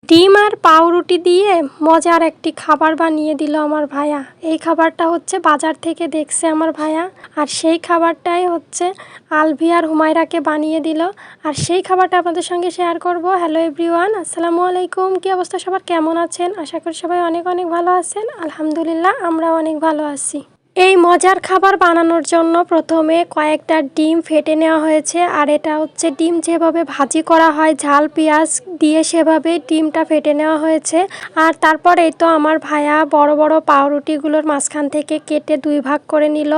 ডিম আর পাউরুটি দিয়ে মজার একটি খাবার বানিয়ে দিল আমার ভাইয়া। এই খাবারটা হচ্ছে বাজার থেকে দেখছে আমার ভাইয়া, আর সেই খাবারটাই হচ্ছে আলভি আর হুমায়রাকে বানিয়ে দিল। আর সেই খাবারটা আপনাদের সঙ্গে শেয়ার করব। হ্যালো এভরিওয়ান, আসসালামু আলাইকুম। কী অবস্থা সবার, কেমন আছেন? আশা করি সবাই অনেক অনেক ভালো আছেন। আলহামদুলিল্লাহ, আমরাও অনেক ভালো আছি। এই মজার খাবার বানানোর জন্য প্রথমে কয়েকটা ডিম ফেটে নেওয়া হয়েছে। আর এটা হচ্ছে ডিম যেভাবে ভাজি করা হয় ঝাল পেঁয়াজ দিয়ে, সেভাবে ডিমটা ফেটে নেওয়া হয়েছে। আর তারপর এই তো আমার ভাইয়া বড় বড় পাউরুটিগুলোর মাঝখান থেকে কেটে 2 ভাগ করে নিল।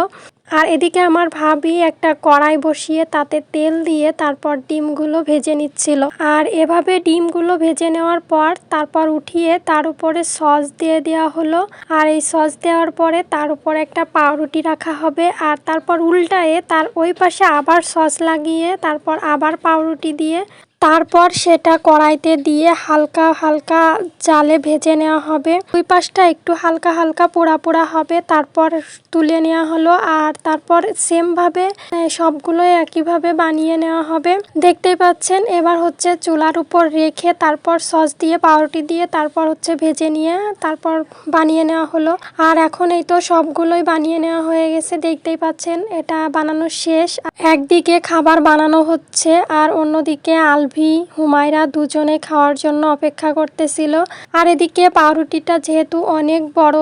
আর এদিকে আমার ভাবি একটা কড়াই বসিয়ে তাতে তেল দিয়ে তারপর ডিমগুলো ভেজে নিচ্ছিল। আর এভাবে ডিমগুলো ভেজে নেওয়ার পর তারপর উঠিয়ে তার উপরে সস দিয়ে দেওয়া হলো। আর এই সস দেওয়ার পরে তার উপরে একটা পাউরুটি রাখা হবে। আর তারপর উল্টায়ে তার ওই পাশে আবার সস লাগিয়ে তারপর আবার পাউরুটি দিয়ে তারপর সেটা কড়াইতে দিয়ে হালকা হালকা জালে ভেজে নেওয়া হবে। ওই পাশটা একটু হালকা হালকা পোড়া পোড়া হবে, তারপর তুলে নেওয়া হলো। আর তারপর সেমভাবে সবগুলো একইভাবে বানিয়ে নেওয়া হবে। দেখতেই পাচ্ছেন, এবার হচ্ছে চুলার উপর রেখে তারপর সস দিয়ে পাউরুটি দিয়ে তারপর হচ্ছে ভেজে নিয়ে তারপর বানিয়ে নেওয়া হলো। আর এখন এই তো সবগুলোই বানিয়ে নেওয়া হয়ে গেছে, দেখতেই পাচ্ছেন এটা বানানো শেষ। একদিকে খাবার বানানো হচ্ছে আর অন্যদিকে আলভি হুমায়রা দুজনে খাওয়ার জন্য অপেক্ষা করতেছিল। আর এদিকে পাউরুটিটা যেহেতু অনেক বড়,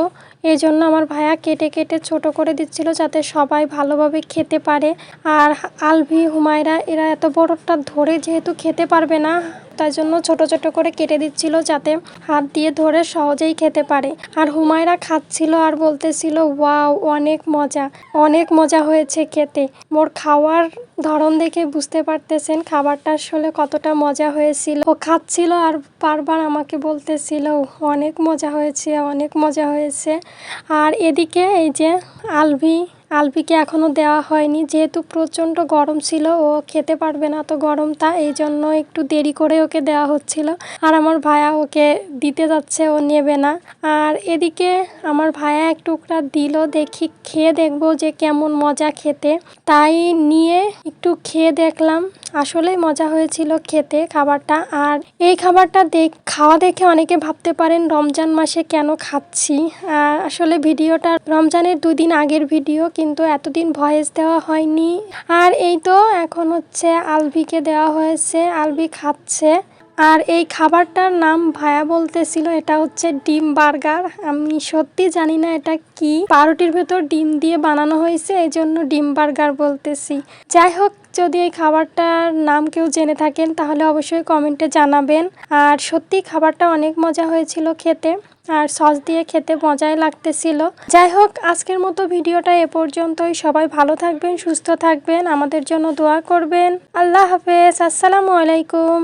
এই জন্য আমার ভাইয়া কেটে কেটে ছোট করে দিচ্ছিল যাতে সবাই ভালোভাবে খেতে পারে। আর আলভি হুমায়রা এরা এত বড়টা ধরে যেহেতু খেতে পারবে না, তাই জন্য ছোট ছোট করে কেটে দিচ্ছিল যাতে হাত দিয়ে ধরে সহজেই খেতে পারে। আর হুমায়রা খাচ্ছিল আর বলতেছিল, ওয়াও, অনেক মজা, অনেক মজা হয়েছে খেতে। মোর খাওয়ার ধরন দেখে বুঝতে পারতেছেন খাবারটা আসলে কতটা মজা হয়েছিল। ও খাচ্ছিল আর বারবার আমাকে বলতেছিল অনেক মজা হয়েছে, অনেক মজা হয়েছে। আর এদিকে এই যে আলভিকে এখনও দেওয়া হয়নি, যেহেতু প্রচণ্ড গরম ছিল, ও খেতে পারবে না তো গরমটা, এই জন্য একটু দেরি করে ওকে দেওয়া হচ্ছিল। আর আমার ভাইয়া ওকে দিতে যাচ্ছে, ও নেবে না। আর এদিকে আমার ভাইয়া এক টুকরা দিল, দেখি খেয়ে দেখবো যে কেমন মজা খেতে। তাই নিয়ে একটু খেয়ে দেখলাম, আসলেই মজা হয়েছিল খেতে খাবারটা। আর এই খাবারটা খাওয়া দেখে অনেকে ভাবতে পারেন রমজান মাসে কেন খাচ্ছি। আর আসলে ভিডিওটা রমজানের 2 দিন আগের ভিডিও, কিন্তু এতদিন ভয়েস দেওয়া হয়নি। আর এই তো এখন হচ্ছে আলভিকে দেওয়া হয়েছে, আলভি খাচ্ছে। আর এই খাবারটার নাম ভাইয়া বলতেছিল এটা হচ্ছে ডিম বার্গার। আমি সত্যি জানি না এটা কি, পাউরুটির ভেতর ডিম দিয়ে বানানো হয়েছে, এই জন্য ডিম বার্গার বলতেছি। যাই হোক, যদি এই খাবারটার নাম কেউ জেনে থাকেন তাহলে অবশ্যই কমেন্টে জানাবেন। আর সত্যি খাবারটা অনেক মজা হয়েছিল খেতে, আর সস দিয়ে খেতে মজাই লাগতেছিল। যাই হোক, আজকের মতো ভিডিওটা এ পর্যন্তই। সবাই ভালো থাকবেন, সুস্থ থাকবেন, আমাদের জন্য দোয়া করবেন। আল্লাহ হাফেজ, আসসালামু আলাইকুম।